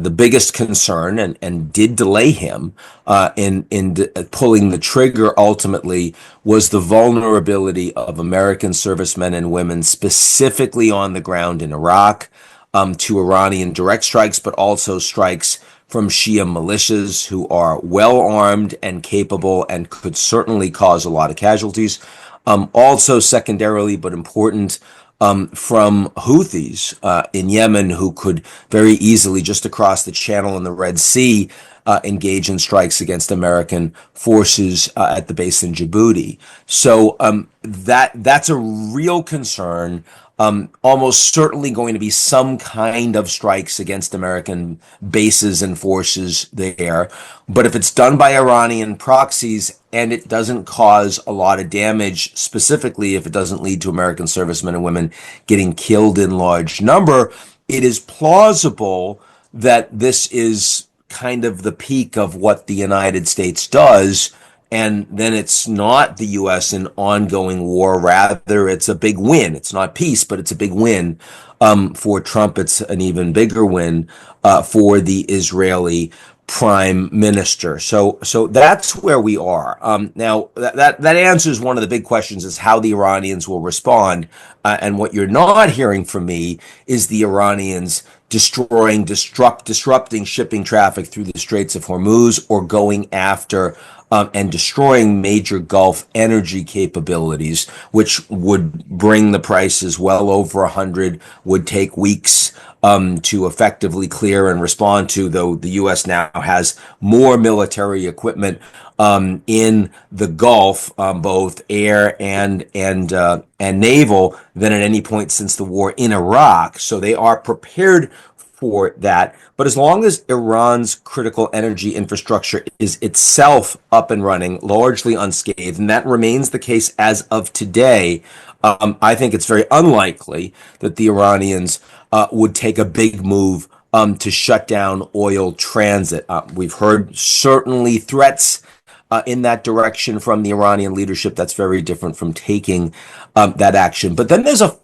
the biggest concern and did delay him in pulling the trigger ultimately was the vulnerability of American servicemen and women, specifically on the ground in Iraq, to Iranian direct strikes, but also strikes from Shia militias who are well armed and capable and could certainly cause a lot of casualties. Also, secondarily, but important, from Houthis in Yemen, who could very easily, just across the channel in the Red Sea, engage in strikes against American forces at the base in Djibouti. So that's a real concern. Almost certainly going to be some kind of strikes against American bases and forces there. But if it's done by Iranian proxies and it doesn't cause a lot of damage, specifically if it doesn't lead to American servicemen and women getting killed in large number, it is plausible that this is kind of the peak of what the United States does. And then it's not the U.S. in ongoing war. Rather, it's a big win. It's not peace, but it's a big win. For Trump, it's an even bigger win for the Israeli prime minister. So that's where we are. Now, that answers one of the big questions: is how the Iranians will respond. And what you're not hearing from me is the Iranians disrupting shipping traffic through the Straits of Hormuz, or going after and destroying major Gulf energy capabilities, which would bring the prices well over 100, would take weeks to effectively clear and respond to, though the U.S. now has more military equipment in the Gulf, both air and naval, than at any point since the war in Iraq. So they are prepared for that. But as long as Iran's critical energy infrastructure is itself up and running, largely unscathed, and that remains the case as of today, I think it's very unlikely that the Iranians would take a big move to shut down oil transit. We've heard certainly threats in that direction from the Iranian leadership. That's very different from taking that action. But then there's a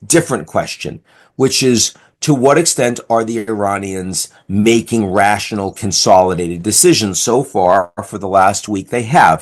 different question, which is, to what extent are the Iranians making rational, consolidated decisions? So far, for the last week, they have.